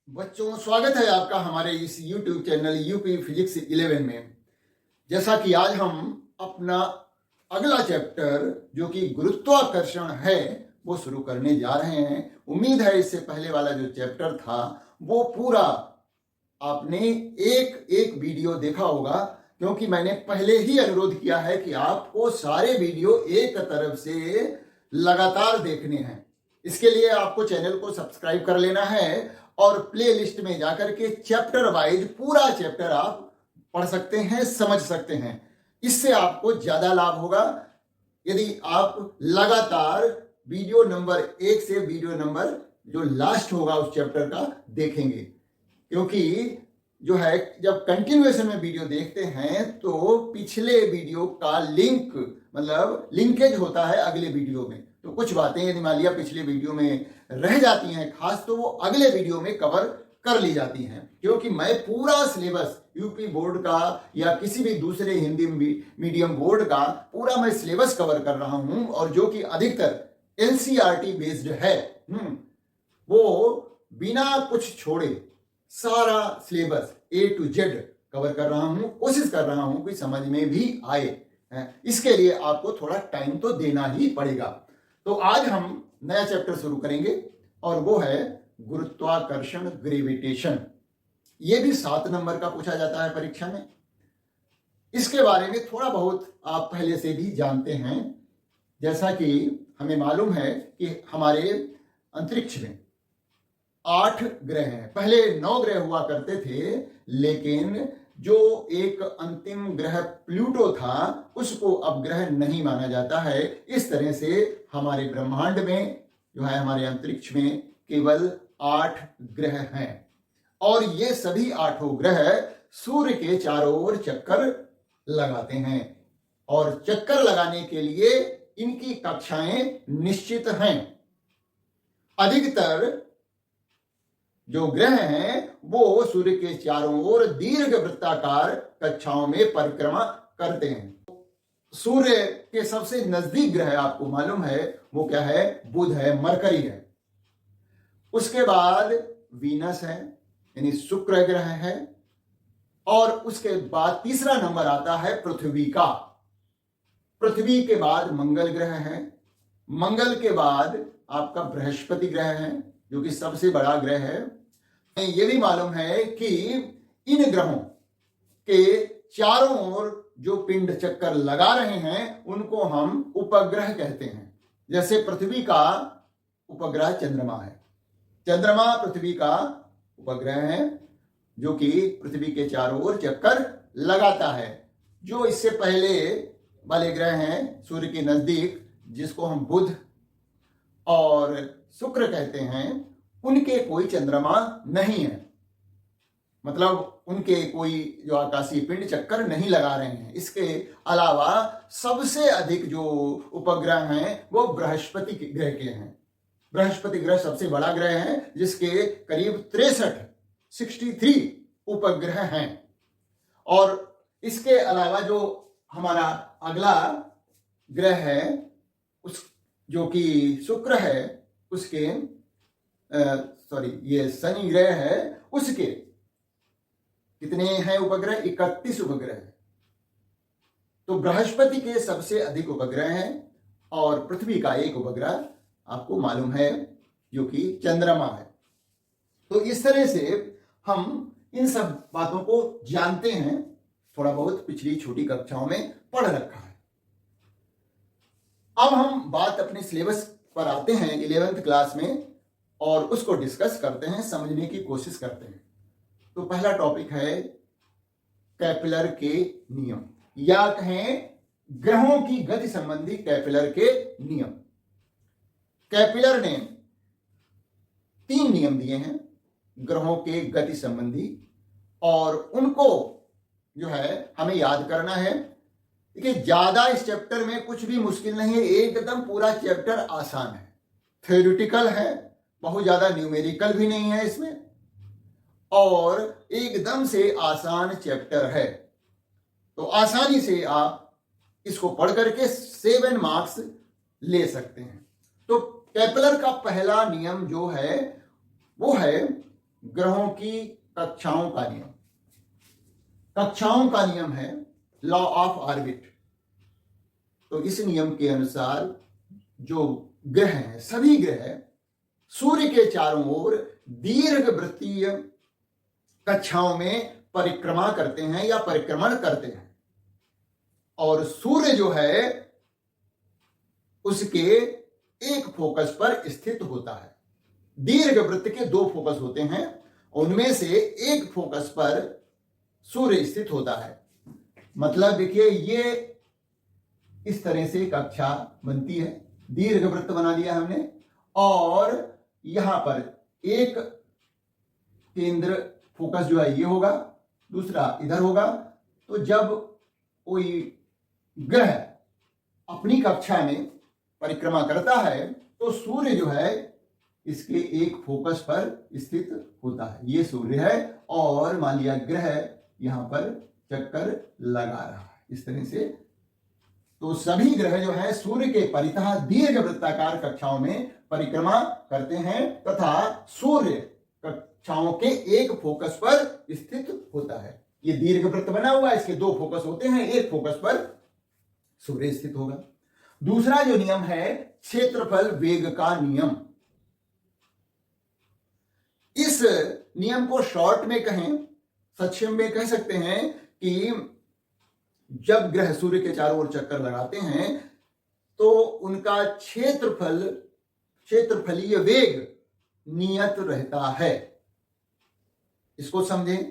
बच्चों, स्वागत है आपका हमारे इस YouTube चैनल यूपी फिजिक्स 11 में। जैसा कि आज हम अपना अगला चैप्टर जो कि गुरुत्वाकर्षण है वो शुरू करने जा रहे हैं। उम्मीद है इससे पहले वाला जो चैप्टर था वो पूरा आपने एक एक वीडियो देखा होगा, क्योंकि मैंने पहले ही अनुरोध किया है कि आपको सारे वीडियो एक तरफ से लगातार देखने हैं। इसके लिए आपको चैनल को सब्सक्राइब कर लेना है और प्ले लिस्ट में जाकर के चैप्टर वाइज पूरा चैप्टर आप पढ़ सकते हैं, समझ सकते हैं। इससे आपको ज्यादा लाभ होगा यदि आप लगातार वीडियो नंबर 1 से वीडियो नंबर जो लास्ट होगा उस चैप्टर का देखेंगे। क्योंकि जो है जब कंटिन्यूएशन में वीडियो देखते हैं तो पिछले वीडियो का लिंक मतलब लिंकेज होता है अगले वीडियो में। तो कुछ बातें यदि मान लिया पिछले वीडियो में रह जाती हैं खास, तो वो अगले वीडियो में कवर कर ली जाती हैं। क्योंकि मैं पूरा सिलेबस यूपी बोर्ड का या किसी भी दूसरे हिंदी मीडियम बोर्ड का पूरा मैं सिलेबस कवर कर रहा हूं, और जो कि अधिकतर एनसीईआरटी बेस्ड है। वो बिना कुछ छोड़े सारा syllabus A to Z cover कर रहा हूं। कोशिश कर रहा हूं कि समझ में भी आए। इसके लिए आपको थोड़ा टाइम तो देना ही पड़ेगा। तो आज हम नया चैप्टर शुरू करेंगे और वो है गुरुत्वाकर्षण, ग्रेविटेशन। ये भी 7 नंबर का पूछा जाता है परीक्षा में। इसके बारे में थोड़ा बहुत आप पहले से भी जानते हैं। जैसा कि हमें मालूम है कि हमारे अंतरिक्ष में 8 ग्रह हैं। पहले 9 ग्रह हुआ करते थे, लेकिन जो एक अंतिम ग्रह प्लूटो था उसको अब ग्रह नहीं माना जाता है। इस तरह से हमारे ब्रह्मांड में जो है हमारे अंतरिक्ष में केवल 8 ग्रह हैं, और ये सभी 8 ग्रह सूर्य के चारों ओर चक्कर लगाते हैं, और चक्कर लगाने के लिए इनकी कक्षाएं निश्चित हैं। अधिकतर जो ग्रह हैं वो सूर्य के चारों ओर दीर्घ वृत्ताकार कक्षाओं में परिक्रमा करते हैं। सूर्य के सबसे नजदीक ग्रह आपको मालूम है वो क्या है? बुध है, मरकरी है। उसके बाद वीनस है यानी शुक्र ग्रह है, और उसके बाद तीसरा नंबर आता है पृथ्वी का। पृथ्वी के बाद मंगल ग्रह है। मंगल के बाद आपका बृहस्पति ग्रह है जो कि सबसे बड़ा ग्रह है। ये भी मालूम है कि इन ग्रहों के चारों ओर जो पिंड चक्कर लगा रहे हैं उनको हम उपग्रह कहते हैं। जैसे पृथ्वी का उपग्रह चंद्रमा है। चंद्रमा पृथ्वी का उपग्रह है जो कि पृथ्वी के चारों ओर चक्कर लगाता है। जो इससे पहले वाले ग्रह हैं सूर्य के नजदीक, जिसको हम बुध और शुक्र कहते हैं, उनके कोई चंद्रमा नहीं है। मतलब उनके कोई जो आकाशीय पिंड चक्कर नहीं लगा रहे हैं। इसके अलावा सबसे अधिक जो उपग्रह हैं वो बृहस्पति ग्रह के हैं। बृहस्पति ग्रह सबसे बड़ा ग्रह है जिसके करीब 63 उपग्रह हैं। और इसके अलावा जो हमारा अगला ग्रह है उस जो कि शुक्र है, उसके ये शनि ग्रह है, उसके कितने हैं उपग्रह? 31 उपग्रह है। तो बृहस्पति के सबसे अधिक उपग्रह हैं, और पृथ्वी का एक उपग्रह आपको मालूम है जो कि चंद्रमा है। तो इस तरह से हम इन सब बातों को जानते हैं, थोड़ा बहुत पिछली छोटी कक्षाओं में पढ़ रखा है। अब हम बात अपने सिलेबस पर आते हैं 11th क्लास में, और उसको डिस्कस करते हैं, समझने की कोशिश करते हैं। तो पहला टॉपिक है केपलर के नियम, या कहें ग्रहों की गति संबंधी केपलर के नियम। केपलर ने 3 नियम दिए हैं ग्रहों के गति संबंधी, और उनको जो है हमें याद करना है। देखिए, ज्यादा इस चैप्टर में कुछ भी मुश्किल नहीं है, एकदम पूरा चैप्टर आसान है। थ्योरेटिकल है, बहुत ज्यादा न्यूमेरिकल भी नहीं है इसमें, और एकदम से आसान चैप्टर है। तो आसानी से आप इसको पढ़ करके 7 मार्क्स ले सकते हैं। तो केपलर का पहला नियम जो है वो है ग्रहों की कक्षाओं का नियम। कक्षाओं का नियम है लॉ ऑफ ऑर्बिट। तो इस नियम के अनुसार जो ग्रह हैं, सभी ग्रह सूर्य के चारों ओर दीर्घ वृत्तीय कक्षाओं में परिक्रमा करते हैं या परिक्रमण करते हैं, और सूर्य जो है उसके एक फोकस पर स्थित होता है। दीर्घ वृत्त के दो फोकस होते हैं, उनमें से एक फोकस पर सूर्य स्थित होता है। मतलब देखिए, ये इस तरह से कक्षा बनती है, दीर्घ वृत्त बना दिया हमने, और यहां पर एक केंद्र फोकस जो है ये होगा, दूसरा इधर होगा। तो जब कोई ग्रह अपनी कक्षा में परिक्रमा करता है तो सूर्य जो है इसके एक फोकस पर स्थित होता है। ये सूर्य है और मान लिया ग्रह यहां पर चक्कर लगा रहा है इस तरह से। तो सभी ग्रह जो है सूर्य के परितः दीर्घ वृत्ताकार कक्षाओं में परिक्रमा करते हैं तथा सूर्य कक्षाओं के एक फोकस पर स्थित होता है। ये दीर्घ वृत्त बना हुआ है, इसके दो फोकस होते हैं, एक फोकस पर सूर्य स्थित होगा। दूसरा जो नियम है क्षेत्रफल वेग का नियम। इस नियम को शॉर्ट में कहें, संक्षेप में कह सकते हैं कि जब ग्रह सूर्य के चारों ओर चक्कर लगाते हैं तो उनका क्षेत्रफलीय वेग नियत रहता है। इसको समझें,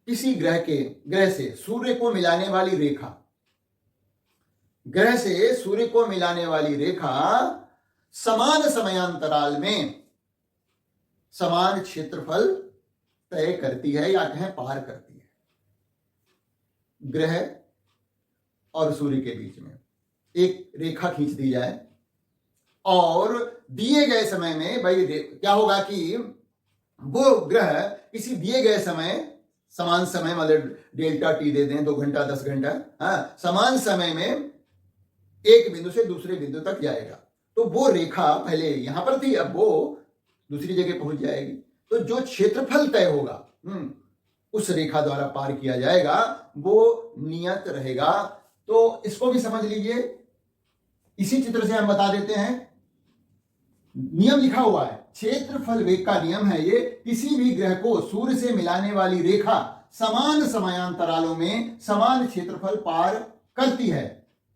किसी ग्रह से सूर्य को मिलाने वाली रेखा, ग्रह से सूर्य को मिलाने वाली रेखा समान समयांतराल में समान क्षेत्रफल तय करती है या कहें पार करती है। ग्रह और सूर्य के बीच में एक रेखा खींच दी जाए और दिए गए समय में भाई क्या होगा कि वो ग्रह किसी दिए गए समय, समान समय मतलब डेल्टा टी दे दें, 2 घंटा 10 घंटा, हाँ, समान समय में एक बिंदु से दूसरे बिंदु तक जाएगा। तो वो रेखा पहले यहां पर थी, अब वो दूसरी जगह पहुंच जाएगी। तो जो क्षेत्रफल तय होगा उस रेखा द्वारा पार किया जाएगा, वो नियत रहेगा। तो इसको भी समझ लीजिए, इसी चित्र से हम बता देते हैं। नियम लिखा हुआ है, क्षेत्रफल वेग का नियम है ये, किसी भी ग्रह को सूर्य से मिलाने वाली रेखा समान समयांतरालों में समान क्षेत्रफल पार करती है,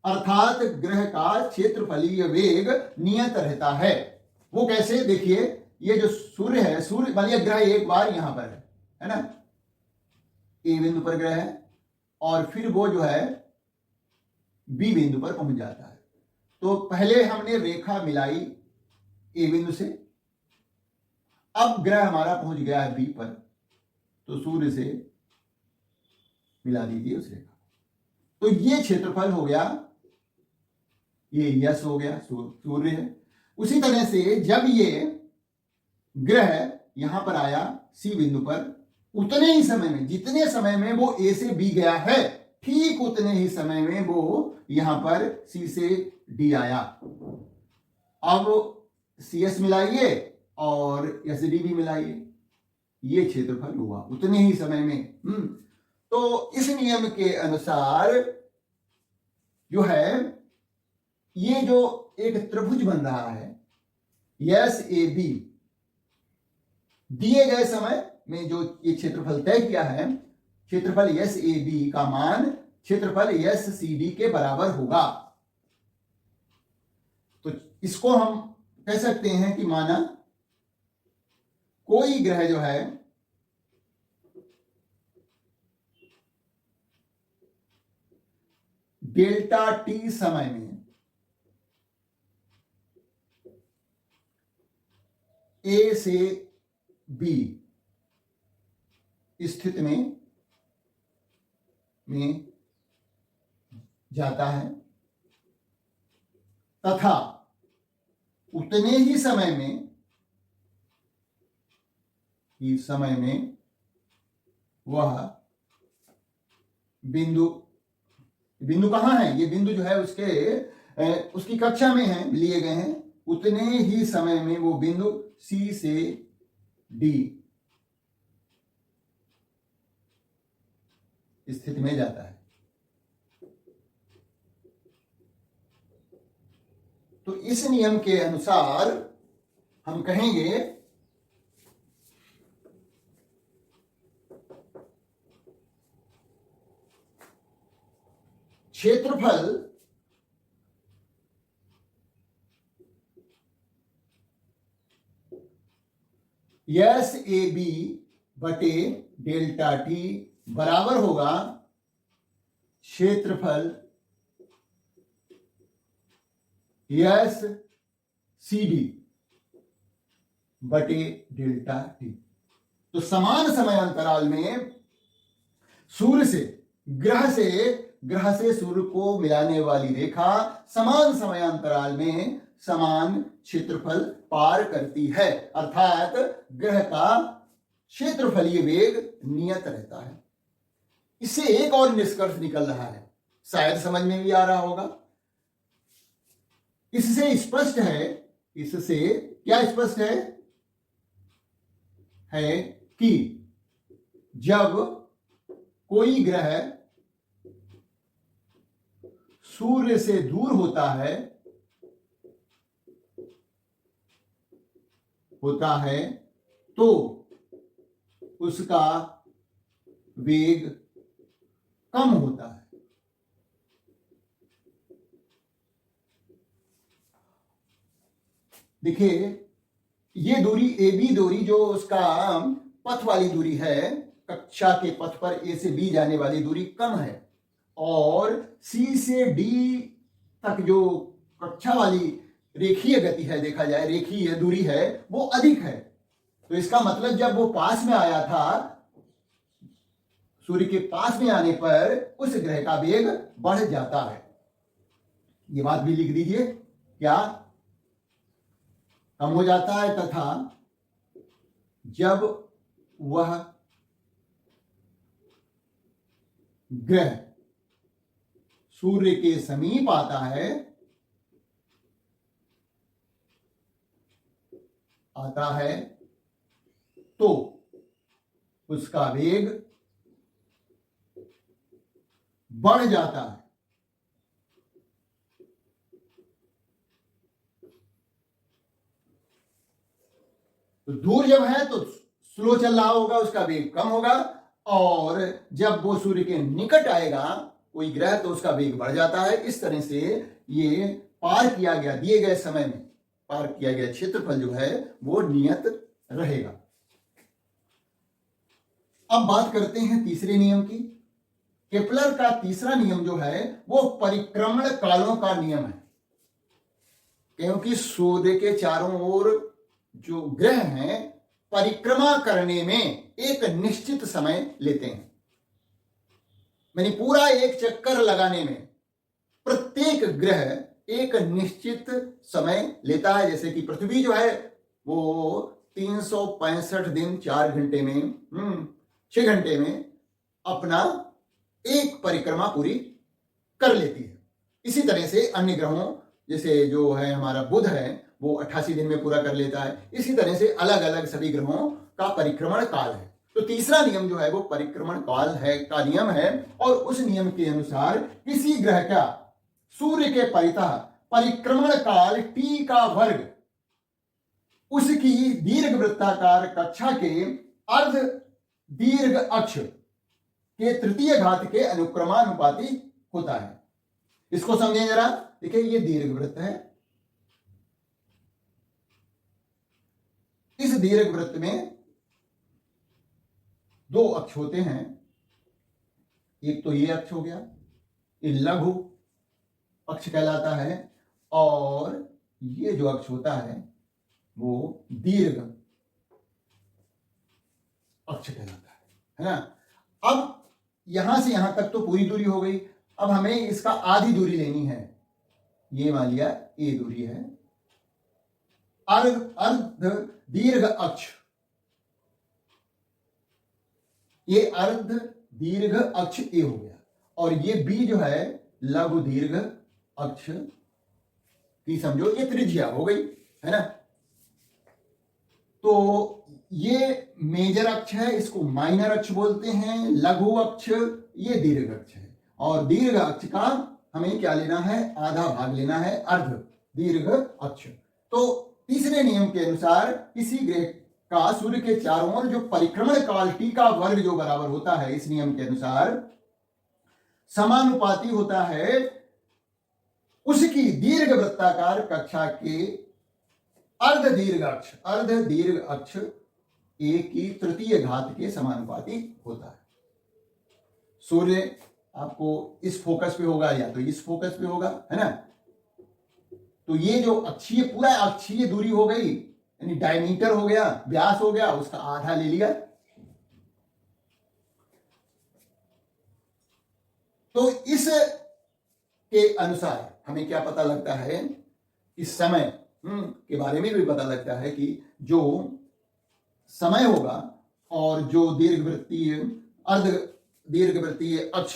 अर्थात ग्रह का क्षेत्रफलीय वेग नियत रहता है। वो कैसे, देखिए, ये जो सूर्य है, सूर्य मानिए ग्रह एक बार यहां पर है ना, ए बिंदु पर ग्रह है और फिर वो जो है बी बिंदु पर पहुंच जाता है। तो पहले हमने रेखा मिलाई ए बिंदु से, अब ग्रह हमारा पहुंच गया है बी पर, तो सूर्य से मिला दीजिए उस रेखा। तो ये क्षेत्रफल हो गया, ये यस हो गया, सूर्य है। उसी तरह से जब ये ग्रह यहां पर आया सी बिंदु पर, उतने ही समय में, जितने समय में वो ए से बी गया है, ठीक उतने ही समय में वो यहां पर सी से डी आया। अब सी एस मिलाइए और एस डी भी मिलाइए, ये क्षेत्रफल हुआ उतने ही समय में। तो इस नियम के अनुसार जो है ये जो एक त्रिभुज बन रहा है एस ए बी, दिए गए समय में जो ये क्षेत्रफल तय किया है, क्षेत्रफल एस ए बी का मान क्षेत्रफल एस सी डी के बराबर होगा। तो इसको हम कह सकते हैं कि माना कोई ग्रह जो है डेल्टा टी समय में ए से बी स्थिति में जाता है तथा उतने ही समय में वह बिंदु कहां है, ये बिंदु जो है उसकी कक्षा में है, लिए गए हैं। उतने ही समय में वो बिंदु सी से डी स्थिति में जाता है। तो इस नियम के अनुसार हम कहेंगे क्षेत्रफल एस ए बी बटे डेल्टा टी बराबर होगा क्षेत्रफल एस सी डी बटे डेल्टा टी। तो समान समय अंतराल में सूर्य से ग्रह से सूर्य को मिलाने वाली रेखा समान समय अंतराल में समान क्षेत्रफल पार करती है, अर्थात ग्रह का क्षेत्रफलीय वेग नियत रहता है। इससे एक और निष्कर्ष निकल रहा है, शायद समझ में भी आ रहा होगा। इससे स्पष्ट है, इससे क्या स्पष्ट है कि जब कोई ग्रह सूर्य से दूर होता है तो उसका वेग कम होता है। देखिए, ये दूरी ए बी दूरी जो उसका पथ वाली दूरी है, कक्षा के पथ पर ए से बी जाने वाली दूरी कम है, और सी से डी तक जो कक्षा वाली रेखीय गति है, देखा जाए रेखीय दूरी है, वो अधिक है। तो इसका मतलब जब वो पास में आया था, सूर्य के पास में आने पर उस ग्रह का वेग बढ़ जाता है। ये बात भी लिख दीजिए, क्या कम हो जाता है, तथा जब वह ग्रह सूर्य के समीप आता है तो उसका वेग बढ़ जाता है। तो दूर जब है तो स्लो चल रहा होगा, उसका वेग कम होगा, और जब वो सूर्य के निकट आएगा कोई ग्रह तो उसका वेग बढ़ जाता है। इस तरह से ये पार किया गया, दिए गए समय में पार किया गया क्षेत्रफल जो है वो नियत रहेगा। अब बात करते हैं तीसरे नियम की। केपलर का तीसरा नियम जो है वो परिक्रमण कालों का नियम है, क्योंकि सूर्य के चारों ओर जो ग्रह हैं परिक्रमा करने में एक निश्चित समय लेते हैं। यानी पूरा एक चक्कर लगाने में प्रत्येक ग्रह एक निश्चित समय लेता है। जैसे कि पृथ्वी जो है वो 365 दिन 4 घंटे में 6 घंटे में अपना एक परिक्रमा पूरी कर लेती है। इसी तरह से अन्य ग्रहों, जैसे जो है हमारा बुध है वो 88 दिन में पूरा कर लेता है। इसी तरह से अलग अलग सभी ग्रहों का परिक्रमण काल है। तो तीसरा नियम जो है वो परिक्रमण काल है का नियम है, और उस नियम के अनुसार किसी ग्रह का सूर्य के परितः परिक्रमण काल टी का वर्ग उसकी दीर्घ वृत्ताकार कक्षा के अर्ध दीर्घ अक्ष के तृतीय घात के अनुक्रमानुपाती होता है। इसको समझें जरा। देखिए, ये दीर्घ वृत्त है, इस दीर्घ वृत्त में 2 अक्ष होते हैं। एक तो ये अक्ष हो गया, ये लघु अक्ष कहलाता है, और ये जो अक्ष होता है वो दीर्घ अक्ष कहलाता है ना। अब यहां से यहां तक तो पूरी दूरी हो गई। अब हमें इसका आधी दूरी लेनी है। ये मान लिया ए दूरी है, अर्ध दीर्घ अक्ष, ये अर्ध दीर्घ अक्ष ए हो गया, और ये बी जो है लघु दीर्घ अक्ष की समझो ये त्रिज्या हो गई है ना। तो ये मेजर अक्ष है, इसको माइनर अक्ष बोलते हैं। लघु अक्ष ये दीर्घ अक्ष है, और दीर्घ अक्ष का हमें क्या लेना है, आधा भाग लेना है, अर्ध दीर्घ अक्ष। तो तीसरे नियम के अनुसार किसी ग्रह का सूर्य के चारों ओर जो परिक्रमण काल टी का वर्ग जो बराबर होता है, इस नियम के अनुसार समानुपाती होता है उसकी दीर्घ वृत्ताकार कक्षा के अर्ध दीर्घ अक्ष ए की तृतीय घात के समानुपाती होता है। सूर्य आपको इस फोकस पे होगा या तो इस फोकस पे होगा, है ना। तो ये जो अक्षीय, पूरा अक्षीय दूरी हो गई, यानी डायमीटर हो गया, व्यास हो गया, उसका आधा ले लिया। तो इस के अनुसार हमें क्या पता लगता है, इस समय के बारे में भी पता लगता है कि जो समय होगा और जो दीर्घवृत्तीय अर्ध दीर्घवृत्तीय अक्ष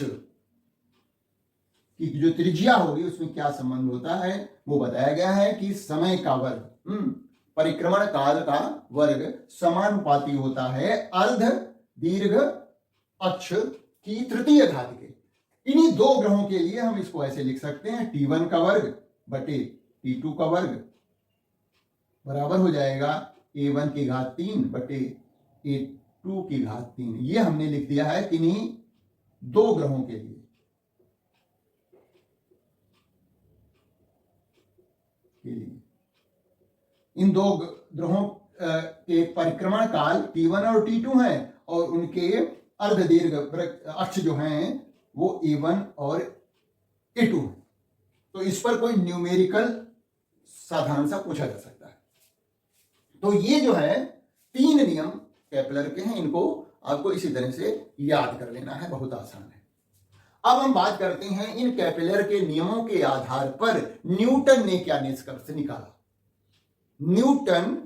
की जो त्रिज्या होगी उसमें क्या संबंध होता है, वो बताया गया है कि समय का वर्ग, परिक्रमण काल का वर्ग समानुपाती होता है अर्ध दीर्घ अक्ष की तृतीय घात के। इन्हीं दो ग्रहों के लिए हम इसको ऐसे लिख सकते हैं, T1 का वर्ग बटे T2 का वर्ग बराबर हो जाएगा A1 की घात 3 बटे A2 की घात 3। ये हमने लिख दिया है किन्हीं दो ग्रहों के लिए। इन दो ग्रहों के परिक्रमण काल T1 और T2 हैं, और उनके अर्ध दीर्घ अक्ष जो हैं वो A1 और A2 है। तो इस पर कोई न्यूमेरिकल साधारण सा पूछा जा सकता है। तो ये जो है 3 नियम केपलर के हैं, इनको आपको इसी तरह से याद कर लेना है, बहुत आसान है। अब हम बात करते हैं इन केपलर के नियमों के आधार पर न्यूटन ने क्या निष्कर्ष निकाला। न्यूटन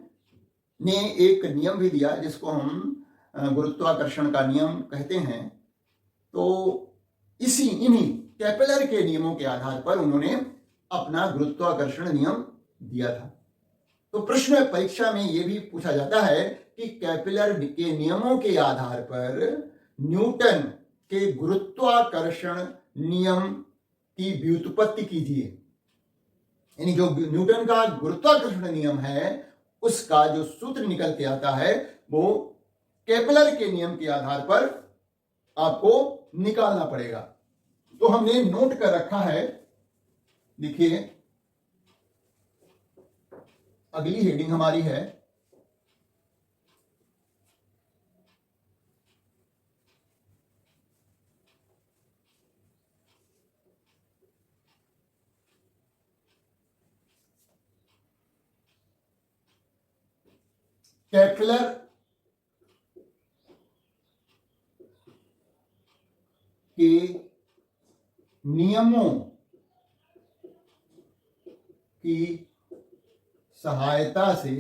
ने एक नियम भी दिया जिसको हम गुरुत्वाकर्षण का नियम कहते हैं। तो इन्हीं केपलर के नियमों के आधार पर उन्होंने अपना गुरुत्वाकर्षण नियम दिया था। तो प्रश्न परीक्षा में यह भी पूछा जाता है कि केपलर के नियमों के आधार पर न्यूटन के गुरुत्वाकर्षण नियम की व्युत्पत्ति कीजिए। यानी जो न्यूटन का गुरुत्वाकर्षण नियम है उसका जो सूत्र निकल के आता है वो केपलर के नियम के आधार पर आपको निकालना पड़ेगा। तो हमने नोट कर रखा है, देखिए अगली हेडिंग हमारी है केपलर के नियमों की सहायता से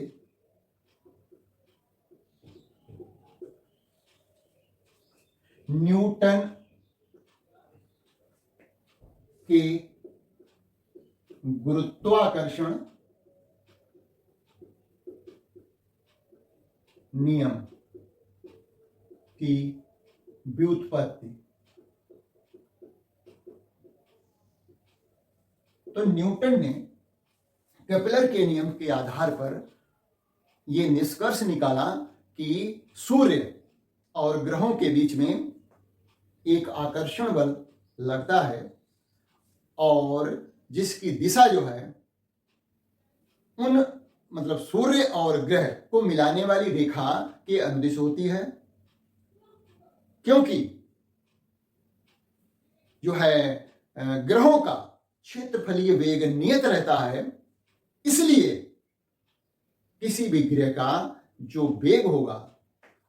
न्यूटन के गुरुत्वाकर्षण नियम की व्युत्पत्ति। तो न्यूटन ने केपलर के नियम के आधार पर यह निष्कर्ष निकाला कि सूर्य और ग्रहों के बीच में एक आकर्षण बल लगता है और जिसकी दिशा जो है उन मतलब सूर्य और ग्रह को मिलाने वाली रेखा के अनुदिश होती है। क्योंकि जो है ग्रहों का क्षेत्रफलीय वेग नियत रहता है, इसलिए किसी भी ग्रह का जो वेग होगा,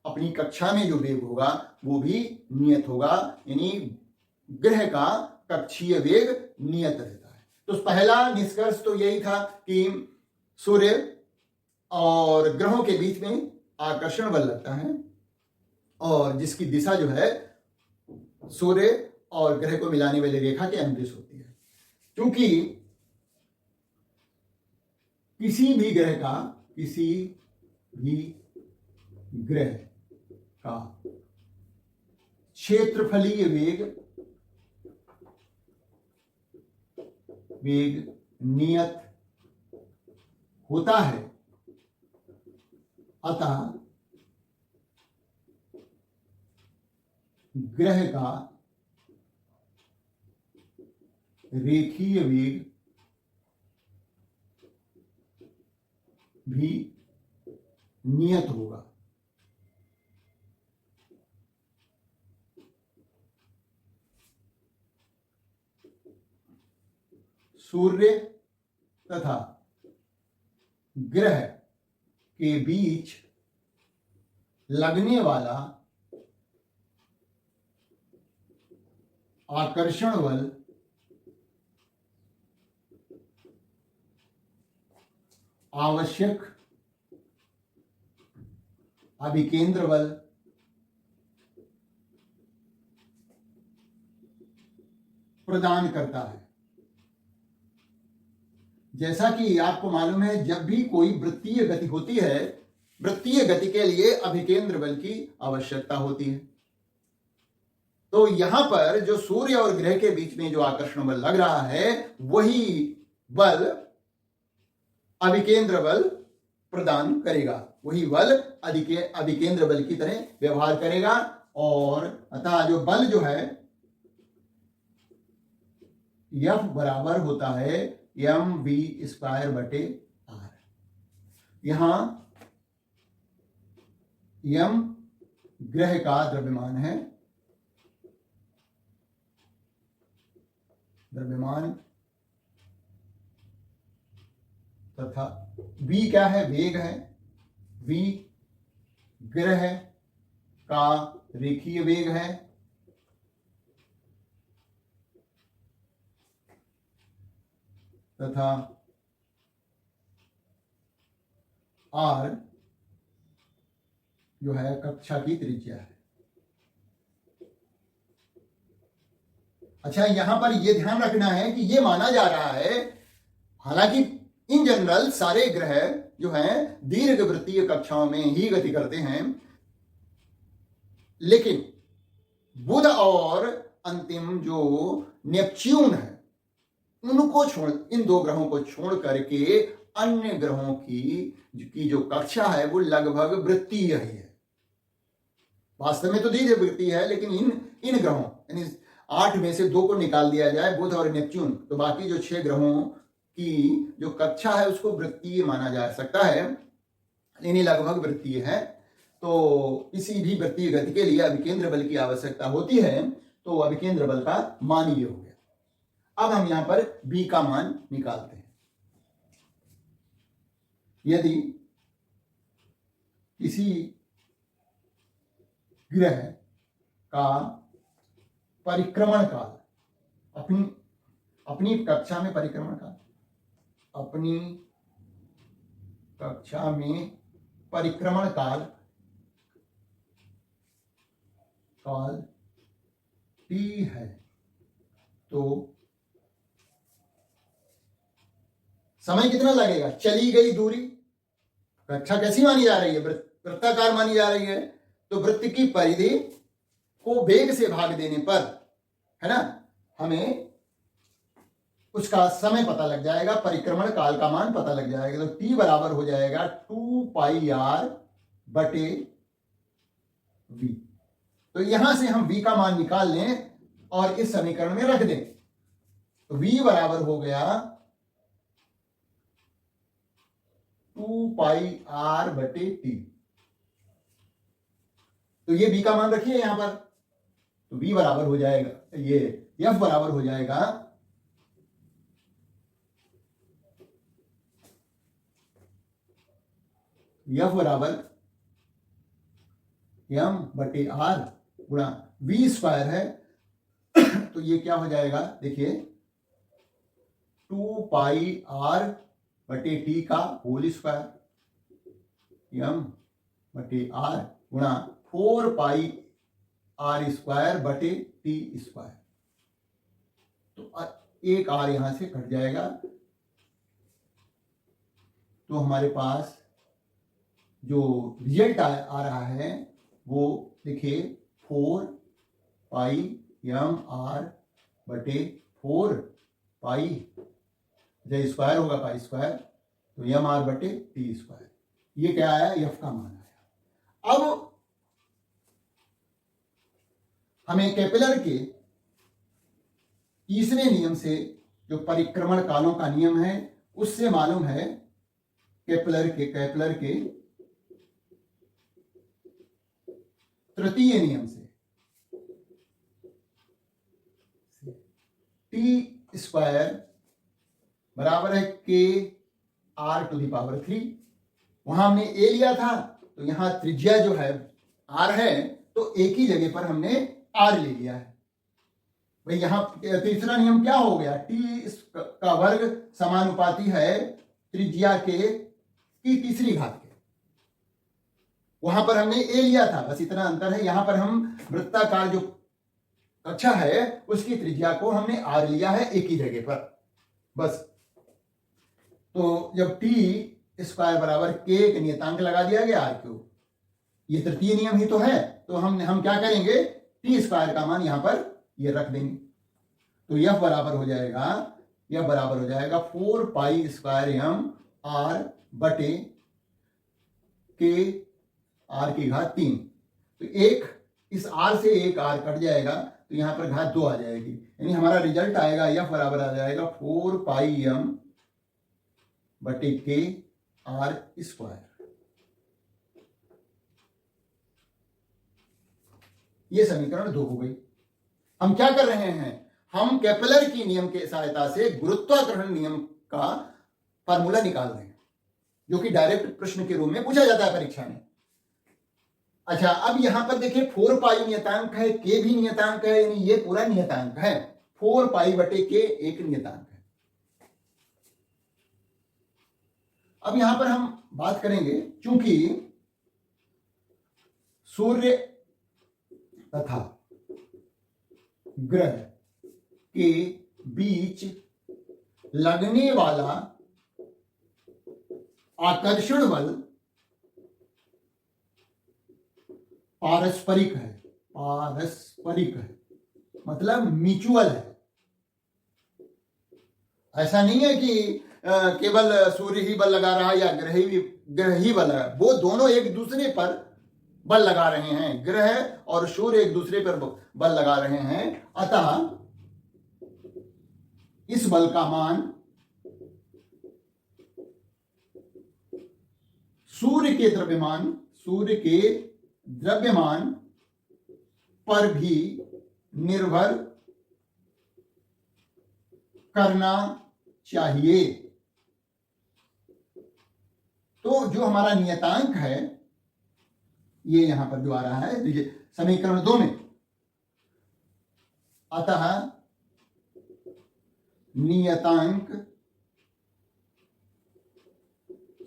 अपनी कक्षा में जो वेग होगा वो भी नियत होगा, यानी ग्रह का कक्षीय वेग नियत रहता है। तो पहला निष्कर्ष तो यही था कि सूर्य और ग्रहों के बीच में आकर्षण बल लगता है और जिसकी दिशा जो है सूर्य और ग्रह को मिलाने वाली रेखा के अनुदिश होती है। क्योंकि किसी भी ग्रह का किसी भी ग्रह का क्षेत्रफलीय वेग नियत होता है, अतः ग्रह का रेखीय वेग भी नियत होगा। सूर्य तथा ग्रह के बीच लगने वाला आकर्षण बल आवश्यक अभिकेंद्र बल प्रदान करता है। जैसा कि आपको मालूम है, जब भी कोई वृत्तीय गति होती है, वृत्तीय गति के लिए अभिकेंद्र बल की आवश्यकता होती है। तो यहां पर जो सूर्य और ग्रह के बीच में जो आकर्षण बल लग रहा है, वही बल अभिकेंद्र बल प्रदान करेगा, वही बल अभिकेंद्र बल की तरह व्यवहार करेगा। और अतः जो बल जो है F बराबर होता है mv² बटे r। यहां m ग्रह का द्रव्यमान है, द्रव्यमान, तथा v क्या है, वेग है। v ग्रह का रेखीय वेग है, तथा r जो है कक्षा की त्रिज्या है। अच्छा, यहां पर यह ध्यान रखना है कि यह माना जा रहा है, हालांकि इन जनरल सारे ग्रह जो हैं दीर्घ वृत्तीय कक्षाओं में ही गति करते हैं, लेकिन बुध और अंतिम जो नेपच्यून है, उनको छोड़, इन दो ग्रहों को छोड़ करके अन्य ग्रहों की जो कक्षा है वो लगभग वृत्तीय ही है। वास्तव में तो दीर्घ वृत्तीय है, लेकिन इन ग्रहों यानी 8 में से 2 को निकाल दिया जाए, बुध और नेपच्यून, तो बाकी जो 6 ग्रहों की जो कक्षा है उसको वृत्तीय माना जा सकता है, यानी लगभग वृत्तीय है। तो किसी भी वृत्तीय गति के लिए अभिकेंद्र बल की आवश्यकता होती है, तो अभिकेंद्र बल का मान ये हो गया। अब हम यहां पर b का मान निकालते हैं। यदि किसी ग्रह का परिक्रमण काल, अपनी कक्षा में परिक्रमण काल, अपनी कक्षा में परिक्रमण काल t है, तो समय कितना लगेगा, चली गई दूरी, कक्षा कैसी मानी जा रही है, वृत्ताकार मानी जा रही है, तो वृत्त की परिधि को वेग से भाग देने पर, है ना, हमें उसका समय पता लग जाएगा, परिक्रमण काल का मान पता लग जाएगा। तो t बराबर हो जाएगा 2πr बटे v। तो यहां से हम v का मान निकाल लें और इस समीकरण में रख दें, तो v बराबर हो गया 2πr बटे t। तो ये b का मान रखिए यहां पर, तो v बराबर हो जाएगा, ये f बराबर हो जाएगा f बराबर m बटे r गुणा v² है, तो ये क्या हो जाएगा, देखिए 2πr बटे t का होल स्क्वायर, m बटे r गुणा 4πr² बटे t²। तो एक r यहां से कट जाएगा, तो हमारे पास जो रिजल्ट आ रहा है वो देखिए 4 पाई एम आर बटे 4 पाई, जब स्क्वायर होगा पाई स्क्वायर तो एम आर बटे टी स्क्वायर। ये क्या आया, एफ का मान आया। अब हमें केपलर के तीसरे नियम से, जो परिक्रमण कालों का नियम है, उससे मालूम है केपलर के तृतीय नियम से टी स्क्वायर बराबर है के आर टू द पावर 3। वहां हमने ए लिया था, तो यहां त्रिज्या जो है आर है, तो एक ही जगह पर हमने आर ले लिया है। भाई यहां तीसरा नियम क्या हो गया, टी का वर्ग समानुपाती है त्रिज्या की तीसरी घात के। वहां पर हमने ए लिया था, बस इतना अंतर है। यहां पर हम वृत्ताकार जो कक्षा है उसकी त्रिज्या को हमने आर लिया है एक ही जगह पर, बस। तो जब टी स्क्वायर बराबर के एक नियतांक लगा दिया गया आर क्यूब, ये तृतीय नियम ही तो है, तो हम क्या करेंगे, टी स्क्वायर का मान यहां पर ये रख देंगे। तो यह बराबर हो जाएगा 4 पाई स्क्वायर एम आर बटे के आर की घात 3। तो एक इस आर से एक आर कट जाएगा, तो यहां पर घात 2 आ जाएगी, यानी हमारा रिजल्ट आएगा यह बराबर आ जाएगा 4 पाई एम बटे के आर स्क्वायर। ये समीकरण 2 हो गई। हम क्या कर रहे हैं, हम केपलर की नियम के सहायता से गुरुत्वाकर्षण नियम का फार्मूला निकाल रहे हैं, जो कि डायरेक्ट प्रश्न के रूप में पूछा जाता है परीक्षा में। अच्छा, अब यहां पर देखिए 4 पाई नियतांक है, के भी नियतांक है, यानी ये पूरा नियतांक है। 4 पाई बटे के एक नियतांक है। अब यहां पर हम बात करेंगे, चूंकि सूर्य तथा ग्रह के बीच लगने वाला आकर्षण बल पारस्परिक है, मतलब म्यूचुअल है। ऐसा नहीं है कि केवल सूर्य ही बल लगा रहा है या ग्रह ही बल लगा, वो दोनों एक दूसरे पर बल लगा रहे हैं, ग्रह और सूर्य एक दूसरे पर बल लगा रहे हैं। अतः इस बल का मान सूर्य के द्रव्यमान पर भी निर्भर करना चाहिए। तो जो हमारा नियतांक है, ये यहां पर जो आ रहा है समीकरण 2 में, अतः नियतांक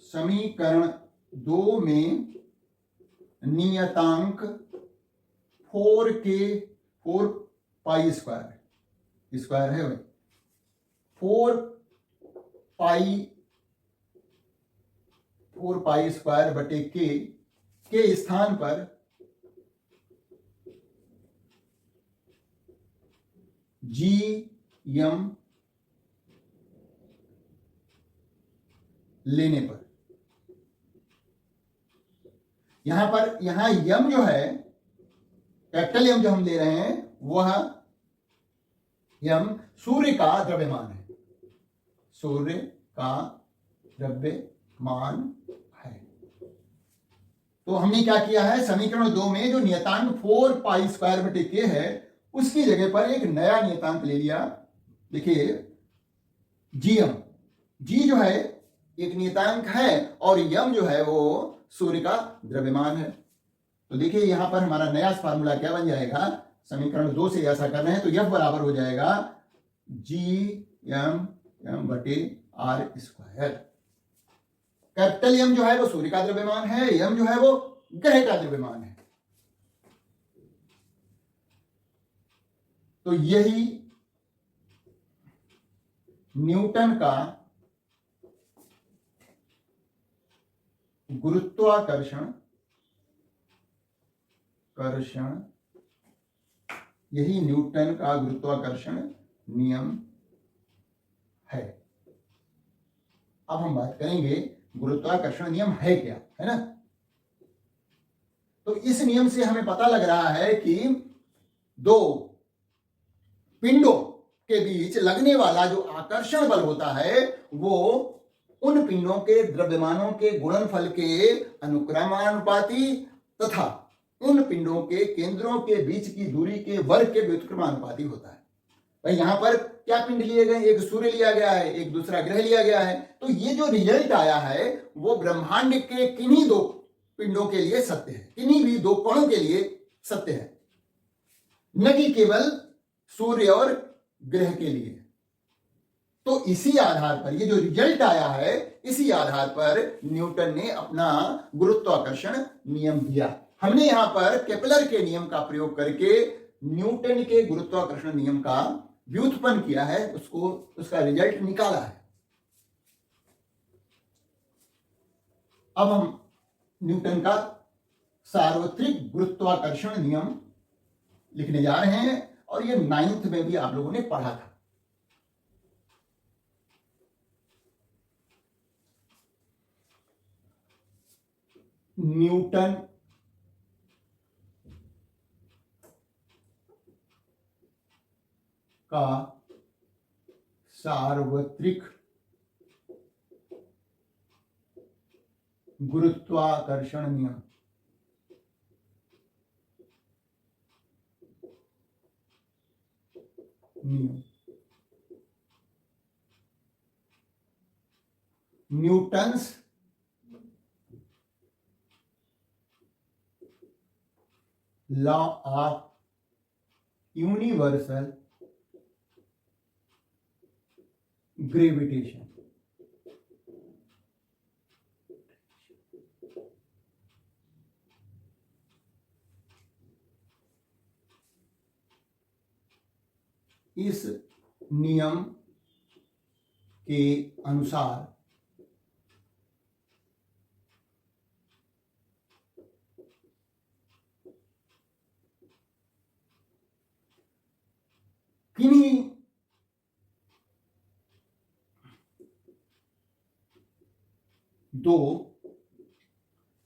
समीकरण 2 में नियतांक 4 पाई स्क्वायर है, 4 पाई स्क्वायर बटे के स्थान पर जी एम लेने पर, यहां यम जो है, कैपिटल यम जो हम ले रहे हैं, वह यम सूर्य का द्रव्यमान है, सूर्य का द्रव्यमान है। तो हमने क्या किया है, समीकरण 2 में जो नियतांक 4 पाई स्क्वायर बटे के है, उसकी जगह पर एक नया नियतांक ले लिया। देखिए जीएम, जी जो है एक नियतांक है और यम जो है वो सूर्य का द्रव्यमान है। तो देखिए यहां पर हमारा नया फार्मूला क्या बन जाएगा, समीकरण 2 से ऐसा कर रहे हैं, तो यह बराबर हो जाएगा जी एम बटे आर स्क्वायर। कैपिटल एम जो है वो सूर्य का द्रव्यमान है, एम जो है वो ग्रह का द्रव्यमान है। तो यही न्यूटन का गुरुत्वाकर्षण कर्षण, यही न्यूटन का गुरुत्वाकर्षण नियम है। अब हम बात करेंगे गुरुत्वाकर्षण नियम है क्या, है ना। तो इस नियम से हमें पता लग रहा है कि दो पिंडों के बीच लगने वाला जो आकर्षण बल होता है वो उन पिंडों के द्रव्यमानों के गुणनफल के अनुक्रमानुपाती तथा उन पिंडों के केंद्रों के बीच की दूरी के वर्ग के व्युत्क्रमानुपाती होता है। भाई यहां पर क्या पिंड लिए गए, एक सूर्य लिया गया है, एक दूसरा ग्रह लिया गया है। तो ये जो रिजल्ट आया है वो ब्रह्मांड के किन्हीं दो पिंडों के लिए सत्य है, किन्हीं भी दो कणों के लिए सत्य है, न कि केवल सूर्य और ग्रह के लिए। तो इसी आधार पर ये जो रिजल्ट आया है, इसी आधार पर न्यूटन ने अपना गुरुत्वाकर्षण नियम दिया। हमने यहां पर केपलर के नियम का प्रयोग करके न्यूटन के गुरुत्वाकर्षण नियम का व्युत्पन्न किया है, उसका रिजल्ट निकाला है। अब हम न्यूटन का सार्वत्रिक गुरुत्वाकर्षण नियम लिखने जा रहे हैं और ये 9th में भी आप लोगों ने पढ़ा था। न्यूटन का सार्वत्रिक गुरुत्वाकर्षण नियम Newton's law of universal gravitation. इस नियम के अनुसार किन्हीं दो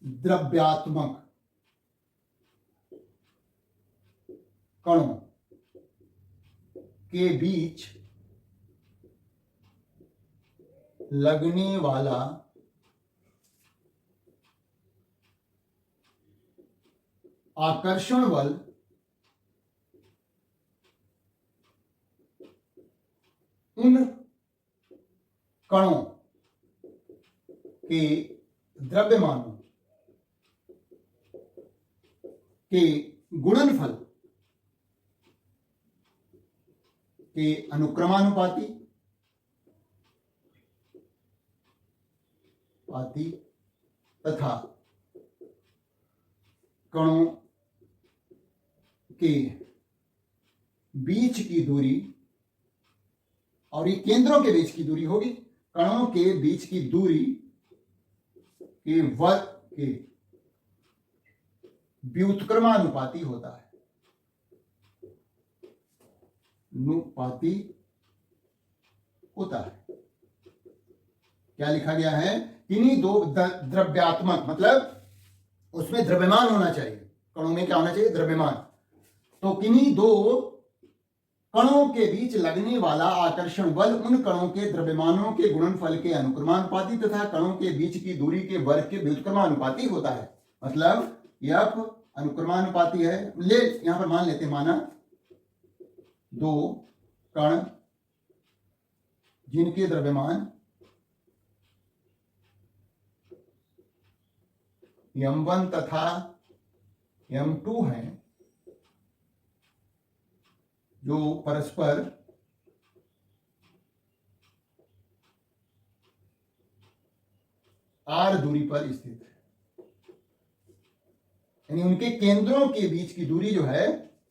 द्रव्यात्मक कणों के बीच लगने वाला आकर्षण बल उन कणों के द्रव्यमानों के गुणनफल के अनुक्रमानुपाती तथा कणों के बीच की दूरी, और ये केंद्रों के बीच की दूरी होगी, कणों के बीच की दूरी के वर्ग के व्युत्क्रमानुपाती होता है। अनुपाती होता है। क्या लिखा गया है? किन्हीं दो द्रव्यात्मक, मतलब उसमें द्रव्यमान होना चाहिए। कणों में क्या होना चाहिए? द्रव्यमान। तो किन्हीं दो कणों के बीच लगने वाला आकर्षण बल उन कणों के द्रव्यमानों के गुणनफल के अनुक्रमानुपाती तथा कणों के बीच की दूरी के वर्ग के व्युत्क्रमानुपाती होता है। मतलब F अनुक्रमानुपाती है। यहां पर मान लेते, माना दो कण जिनके द्रव्यमान m1 तथा m2 हैं, जो परस्पर r दूरी पर स्थित है, यानी उनके केंद्रों के बीच की दूरी जो है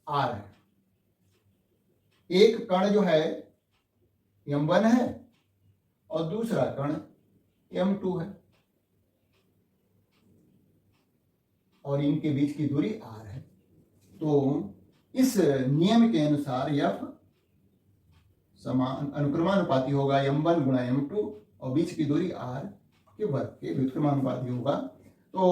r है। एक कण जो है m1 है और दूसरा कण m2 है। और इनके बीच की दूरी r है। तो इस नियम के अनुसार F समान अनुक्रमानुपाती होगा m1 गुणा m2 और बीच की दूरी r के वर्ग के व्युत्क्रमानुपाती होगा। तो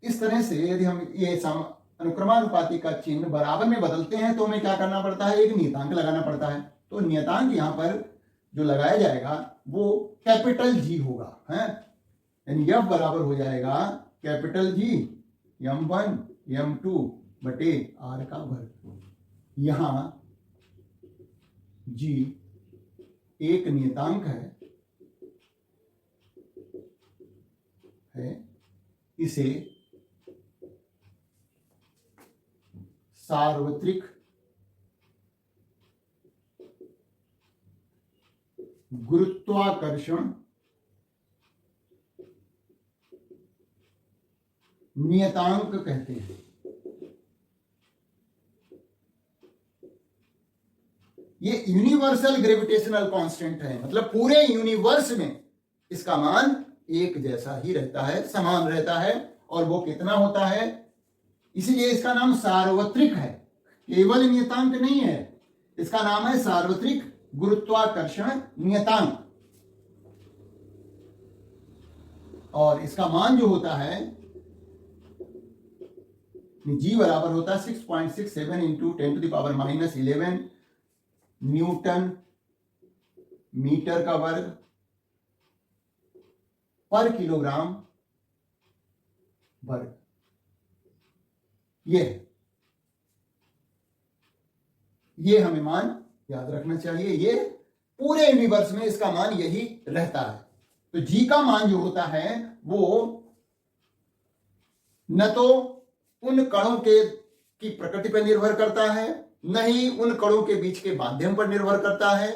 इस तरह से यदि हम ये अनुक्रमानुपाती का चिन्ह बराबर में बदलते हैं तो हमें क्या करना पड़ता है, एक नियतांक लगाना पड़ता है। तो नियतांक यहाँ पर जो लगाया जाएगा वो कैपिटल जी होगा, है, यानी F बराबर हो जाएगा कैपिटल जी m1 m2 बटे r का वर्ग। यहाँ g एक नियतांक है, इसे सार्वत्रिक गुरुत्वाकर्षण नियतांक कहते हैं। ये यूनिवर्सल ग्रेविटेशनल कांस्टेंट है, मतलब पूरे यूनिवर्स में इसका मान एक जैसा ही रहता है, समान रहता है। और वो कितना होता है, इसीलिए इसका नाम सार्वत्रिक है, केवल नियतांक नहीं है। इसका नाम है सार्वत्रिक गुरुत्वाकर्षण नियतांक। और इसका मान जो होता है जी बराबर होता है 6.67 इंटू 10⁻⁻11 न्यूटन मीटर का वर्ग पर किलोग्राम वर्ग। ये हमें मान याद रखना चाहिए। ये पूरे यूनिवर्स में इसका मान यही रहता है। तो जी का मान जो होता है वो न तो उन कणों की प्रकृति पर निर्भर करता है, न ही उन कणों के बीच के माध्यम पर निर्भर करता है,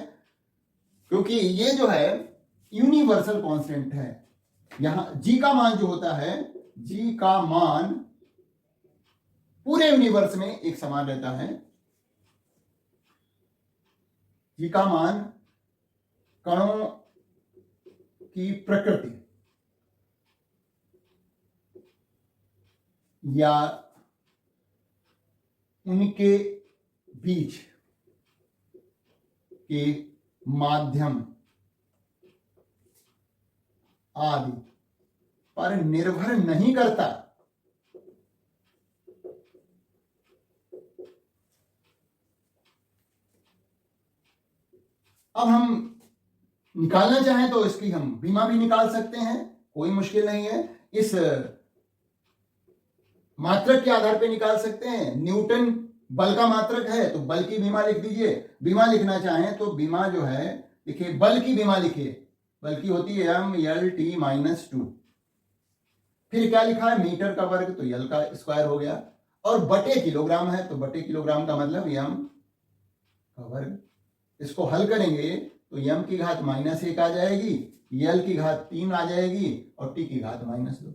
क्योंकि ये जो है यूनिवर्सल कांस्टेंट है। यहां जी का मान जो होता है, जी का मान पूरे यूनिवर्स में एक समान रहता है। जी का मान कणों की प्रकृति या उनके बीच के माध्यम आदि पर निर्भर नहीं करता। अब हम निकालना चाहें तो इसकी हम बीमा भी निकाल सकते हैं, कोई मुश्किल नहीं है। इस मात्रक के आधार पे निकाल सकते हैं। न्यूटन बल का मात्रक है तो बल की बीमा लिख दीजिए। बीमा लिखना चाहें तो बीमा जो है लिखिए, बल की बीमा लिखिए। बल की होती है m/L/T-2। फिर क्या लिखा है, मीटर का वर्ग, तो L का स्क्वायर हो गया। और बटे किलोग्राम है तो बटे किलोग्राम का मतलब m का वर्ग। इसको हल करेंगे तो m की घात -1 आ जाएगी, L की घात 3 आ जाएगी और T की घात -2।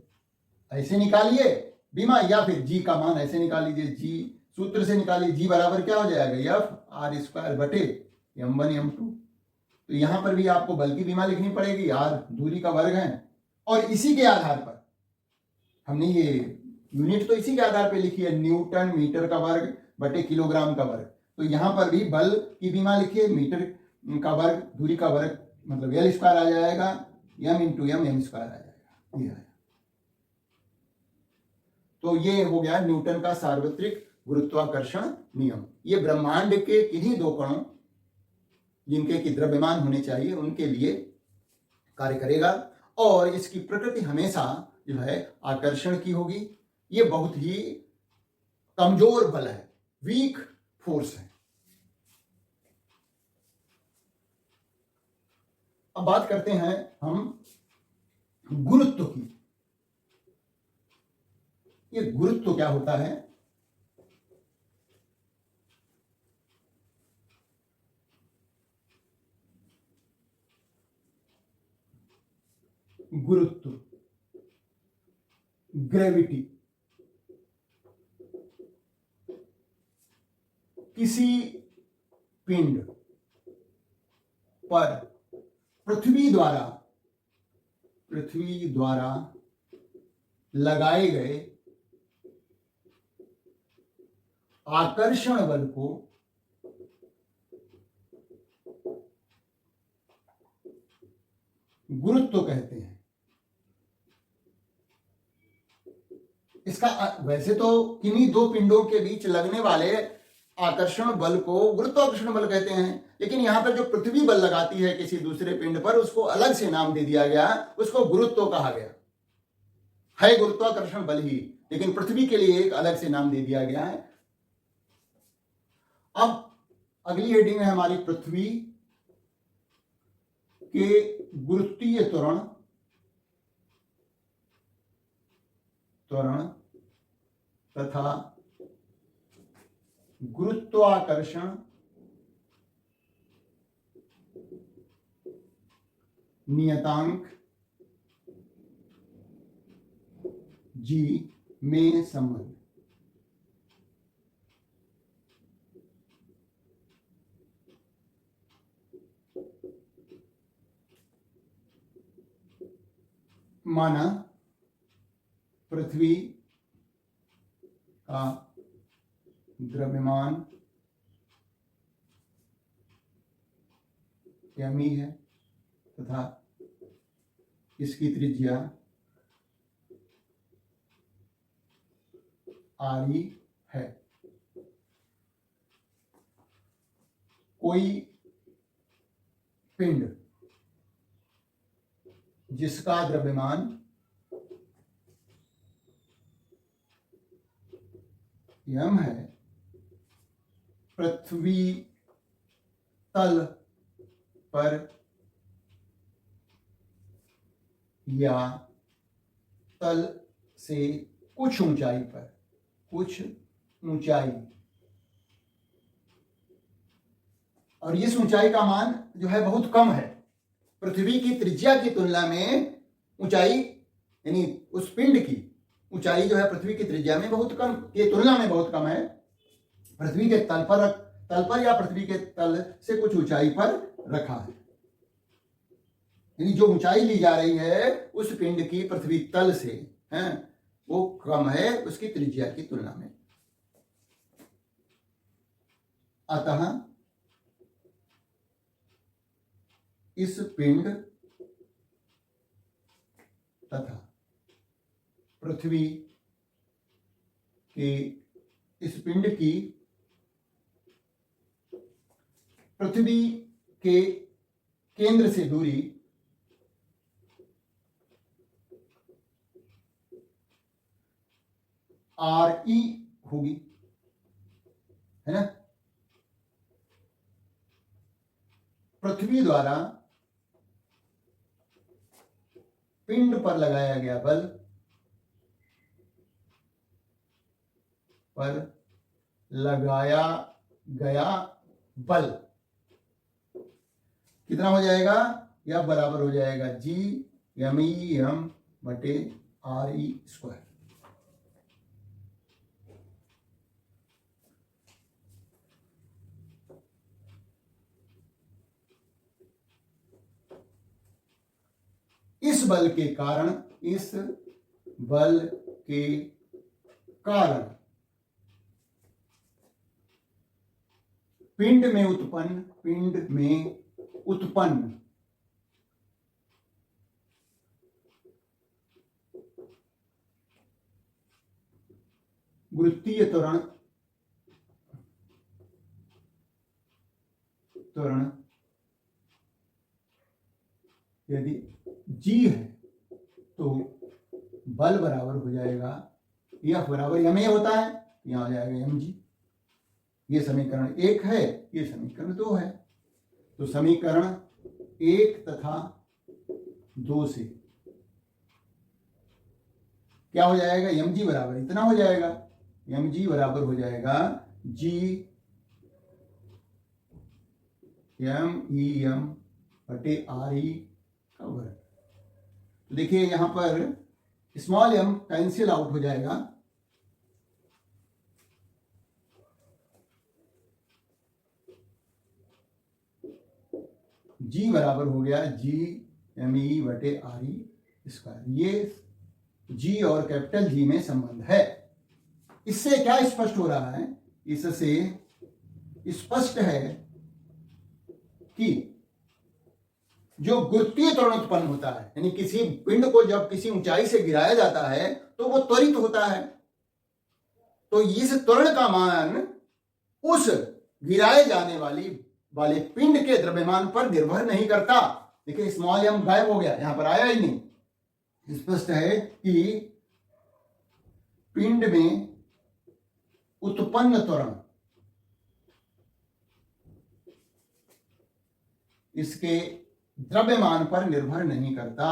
ऐसे निकालिए बीमा, या फिर जी का मान ऐसे निकाल लीजिए। जी सूत्र से निकालिए, जी बराबर क्या हो जाएगा, F(r²) बटे m1 m2। तो यहां पर भी आपको बल की बीमा लिखनी पड़ेगी, r दूरी का वर्ग है। और इसी के आधार पर हमने ये यूनिट तो इसी के आधार पर लिखी है, न्यूटन मीटर का वर्ग बटे किलोग्राम का वर्ग। तो यहां पर भी बल की बीमा लिखिए, मीटर का वर्ग दूरी का वर्ग मतलब L² आ जाएगा, m इंटू m m² आ जाएगा। ये तो ये हो गया न्यूटन का सार्वत्रिक गुरुत्वाकर्षण नियम। ये ब्रह्मांड के किन्हीं दो कणों जिनके की द्रव्यमान होने चाहिए उनके लिए कार्य करेगा। और इसकी प्रकृति हमेशा जो है आकर्षण की होगी। ये बहुत ही कमजोर बल है, वीक फोर्स है। अब बात करते हैं हम गुरुत्व की। ये गुरुत्व क्या होता है, गुरुत्व ग्रेविटी किसी पिंड पर पृथ्वी द्वारा लगाए गए आकर्षण बल को गुरुत्व कहते हैं। इसका वैसे तो किन्हीं दो पिंडों के बीच लगने वाले आकर्षण बल को गुरुत्वाकर्षण बल कहते हैं, लेकिन यहां पर जो पृथ्वी बल लगाती है किसी दूसरे पिंड पर, उसको अलग से नाम दे दिया गया, उसको गुरुत्व कहा गया। है गुरुत्वाकर्षण बल ही, लेकिन पृथ्वी के लिए एक अलग से नाम दे दिया गया है। अब अगली हेडिंग है हमारी पृथ्वी के गुरुत्वीय त्वरण तथा गुरुत्वाकर्षण नियतांक जी में संबंध। माना पृथ्वी का द्रव्यमान m है तथा इसकी त्रिज्या r है। कोई पिंड जिसका द्रव्यमान m है, पृथ्वी तल पर या तल से कुछ ऊंचाई पर, और इस ऊंचाई का मान जो है बहुत कम है। पृथ्वी की त्रिज्या की तुलना में ऊंचाई, यानी उस पिंड की ऊंचाई जो है पृथ्वी की त्रिज्या में बहुत कम, की तुलना में बहुत कम है। पृथ्वी के तल पर या पृथ्वी के तल से कुछ ऊंचाई पर रखा है, यानी जो ऊंचाई ली जा रही है उस पिंड की पृथ्वी तल से है वो कम है उसकी त्रिज्या की तुलना में। अतः इस पिंड तथा पृथ्वी के इस पिंड की पृथ्वी के केंद्र से दूरी RE होगी, है ना। पृथ्वी द्वारा पिंड पर लगाया गया बल कितना हो जाएगा, या बराबर हो जाएगा G_m_RE²। इस बल के कारण पिंड में उत्पन्न गुरुत्वीय त्वरण यदि G है तो बल बराबर हो जाएगा F बराबर ma होता है, यहां हो जाएगा mg। ये समीकरण 1 है, ये समीकरण 2 है। तो समीकरण 1 तथा 2 से क्या हो जाएगा, mg बराबर इतना हो जाएगा, mg बराबर हो जाएगा G_m_RE का वर्ग। तो देखिए यहां पर स्मॉल m कैंसिल आउट हो जाएगा, G बराबर हो गया G_me/RE²। ये G और कैपिटल G में संबंध है। इससे क्या स्पष्ट हो रहा है, इससे स्पष्ट है कि जो गुरुत्वीय त्वरण उत्पन्न होता है, यानी किसी पिंड को जब किसी ऊंचाई से गिराया जाता है तो वो त्वरित होता है, तो इस त्वरण का मान उस गिराए जाने वाले पिंड के द्रव्यमान पर निर्भर नहीं करता। देखिए स्मॉल एम गायब हो गया, यहां पर आया ही नहीं। स्पष्ट है कि पिंड में उत्पन्न त्वरण इसके द्रव्यमान पर निर्भर नहीं करता।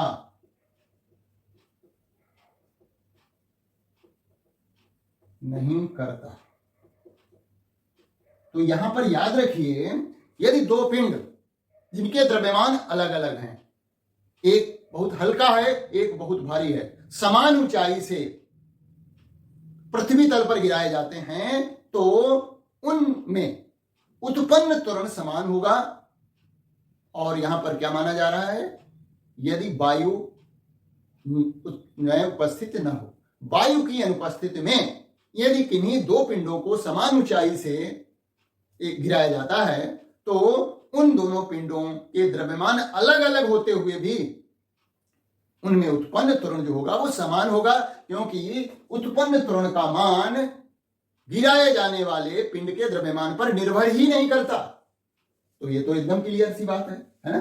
तो यहां पर याद रखिए, यदि दो पिंड जिनके द्रव्यमान अलग अलग हैं, एक बहुत हल्का है एक बहुत भारी है, समान ऊंचाई से पृथ्वी तल पर गिराए जाते हैं तो उनमें उत्पन्न त्वरण समान होगा। और यहां पर क्या माना जा रहा है, यदि वायु उपस्थित न हो, वायु की अनुपस्थिति में यदि किन्हीं दो पिंडों को समान ऊंचाई से गिराया जाता है तो उन दोनों पिंडों के द्रव्यमान अलग अलग होते हुए भी उनमें उत्पन्न त्वरण जो होगा वो समान होगा, क्योंकि उत्पन्न त्वरण का मान गिराए जाने वाले पिंड के द्रव्यमान पर निर्भर ही नहीं करता। तो ये तो एकदम क्लियर सी बात है ना।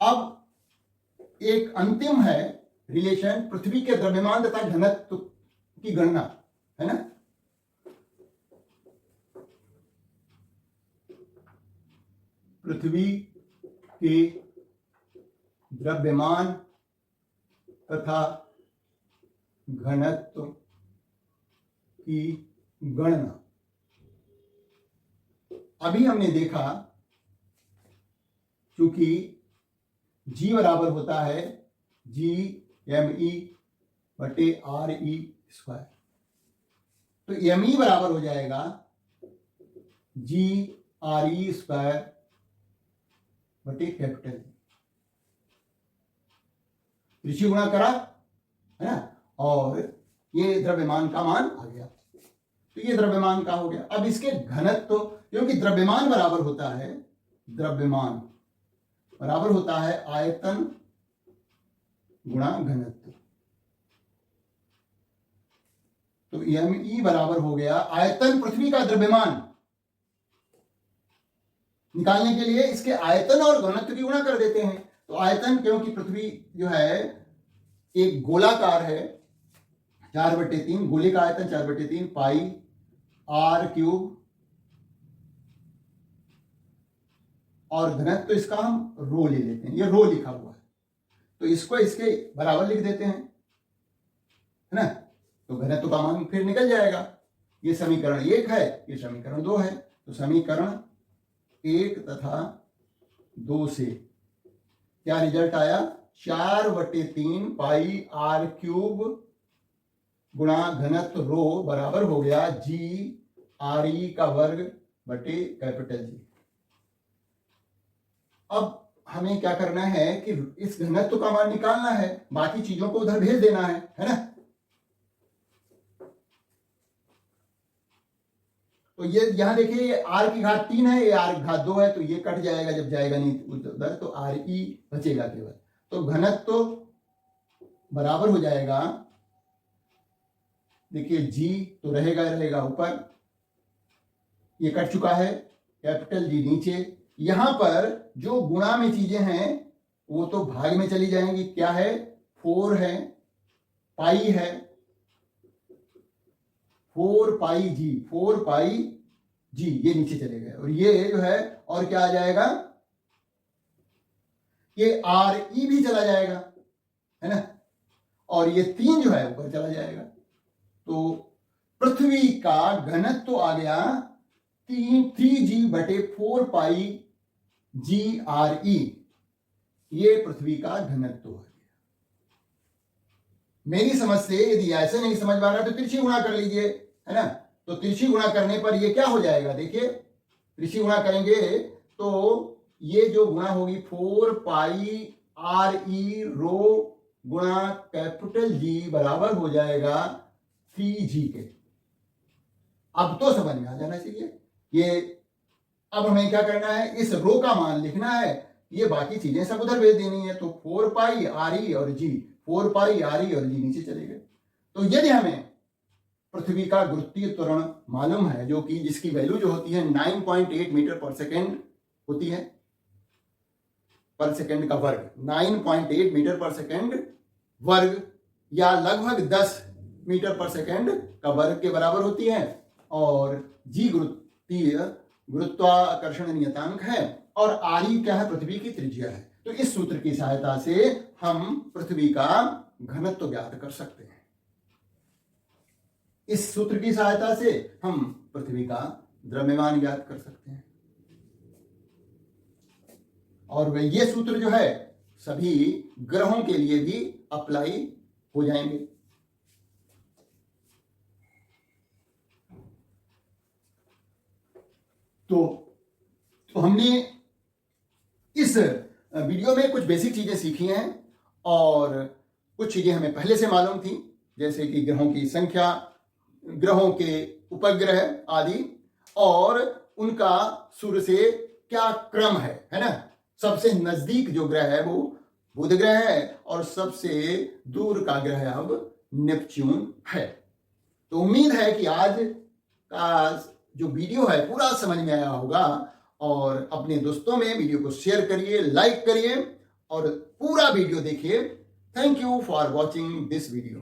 अब एक अंतिम है रिलेशन पृथ्वी के द्रव्यमान तथा घनत्व की गणना, है ना। पृथ्वी के द्रव्यमान तथा घनत्व की गणना। अभी हमने देखा चूंकि G बराबर होता है GME बटे RE स्क्वायर, तो ME बराबर हो जाएगा GRE स्क्वायर बटे कैपिटल G। त्रिशी गुणा करा है ना, और ये द्रव्यमान का मान आ गया, तो ये द्रव्यमान का हो गया। अब इसके घनत्व, क्योंकि द्रव्यमान बराबर होता है, द्रव्यमान बराबर होता है आयतन गुणा घनत्व, तो ME बराबर हो गया आयतन पृथ्वी का द्रव्यमान। निकालने के लिए इसके आयतन और घनत्व की गुणा कर देते हैं। तो आयतन, क्योंकि पृथ्वी जो है एक गोलाकार है, 4/3, गोले का आयतन 4/3 पाई r³, और घनत्व तो इसका हम रो ले लेते हैं, ये रो लिखा हुआ है, तो इसको इसके बराबर लिख देते हैं, है ना। तो घनत्व का मान फिर निकल जाएगा। ये समीकरण 1 है, ये समीकरण 2 है, तो समीकरण 1 तथा 2 से क्या रिजल्ट आया, 4/3 पाई r³ गुणा घनत्व रो बराबर हो गया GRE का वर्ग बटे कैपिटल G। अब हमें क्या करना है कि इस घनत्व का मान निकालना है, बाकी चीजों को उधर भेज देना है ना। तो ये यहां देखिए, ये r⁻³ है, ये r⁻2 है, तो ये कट जाएगा जब जाएगा नहीं उधर, तो RE बचेगा केवल। तो घनत्व तो बराबर हो जाएगा, देखिए G तो रहेगा ऊपर, ये कट चुका है, कैपिटल G नीचे। यहां पर जो गुणा में चीजें हैं वो तो भाग में चली जाएंगी। क्या है, 4 है, पाई है, 4 पाई G, ये नीचे चले गए, और ये जो है और क्या आ जाएगा, ये RE भी चला जाएगा, है ना, और ये 3 जो है ऊपर चला जाएगा। तो पृथ्वी का घनत्व तो आ गया 3G/4 पाई GRE, ये पृथ्वी का घनत्व है। मेरी समझ से यदि ऐसे नहीं समझ पा रहा तो तिरछी गुणा कर लीजिए, है ना। तो तिरछी गुणा करने पर ये क्या हो जाएगा, देखिए तिरछी गुणा करेंगे तो ये जो गुणा होगी 4 पाई RE रो गुणा कैपिटल G बराबर हो जाएगा 3g के। अब तो समझ में आ जाना चाहिए। ये अब हमें क्या करना है, इस रो का मान लिखना है, ये बाकी चीजें सब उधर भेज देनी है। तो 4 पाई आर ई और जी, 4 पाई आर ई और जी नीचे चले गए। तो यदि हमें पृथ्वी का गुरुत्वीय त्वरण मालूम है, जो कि जिसकी वैल्यू जो होती है 9.8 मीटर पर सेकेंड होती है, पर सेकेंड का वर्ग 9.8 मीटर पर सेकेंड वर्ग, या लगभग 10 मीटर पर सेकेंड का वर्ग के बराबर होती है, और जी गुरुत्वाकर्षण नियतांक है, और आर ई क्या है, पृथ्वी की त्रिज्या है। तो इस सूत्र की सहायता से हम पृथ्वी का घनत्व ज्ञात कर सकते हैं। इस सूत्र की सहायता से हम पृथ्वी का द्रव्यमान ज्ञात कर सकते हैं, और वे ये सूत्र जो है सभी ग्रहों के लिए भी अप्लाई हो जाएंगे। तो हमने इस वीडियो में कुछ बेसिक चीजें सीखी हैं, और कुछ चीजें हमें पहले से मालूम थी, जैसे कि ग्रहों की संख्या, ग्रहों के उपग्रह आदि, और उनका सूर्य से क्या क्रम है ना। सबसे नजदीक जो ग्रह है वो बुध ग्रह है, और सबसे दूर का ग्रह अब नेपच्यून है। तो उम्मीद है कि आज का जो वीडियो है पूरा समझ में आया होगा, और अपने दोस्तों में वीडियो को शेयर करिए, लाइक करिए, और पूरा वीडियो देखिए। Thank you for watching this video.